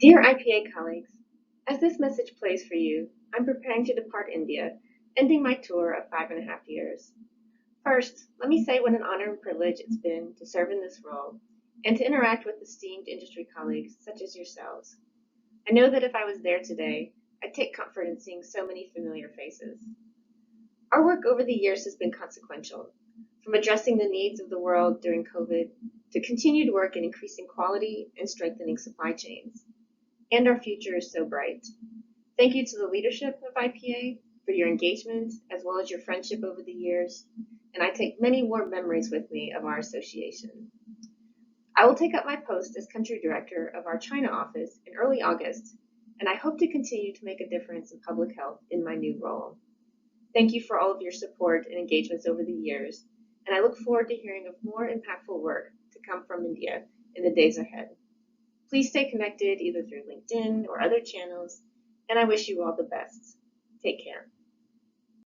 Dear IPA colleagues, as this message plays for you, I'm preparing to depart India, ending my tour of 5.5 years. First, let me say what an honor and privilege it's been to serve in this role and to interact with esteemed industry colleagues such as yourselves. I know that if I was there today, I'd take comfort in seeing so many familiar faces. Our work over the years has been consequential, from addressing the needs of the world during COVID to continued work in increasing quality and strengthening supply chains. And our future is so bright. Thank you to the leadership of IPA for your engagement as well as your friendship over the years, and I take many warm memories with me of our association. I will take up my post as country director of our China office in early August, and I hope to continue to make a difference in public health in my new role. Thank you for all of your support and engagements over the years, and I look forward to hearing of more impactful work to come from India in the days ahead. Please stay connected either through LinkedIn or other channels, and I wish you all the best. Take care.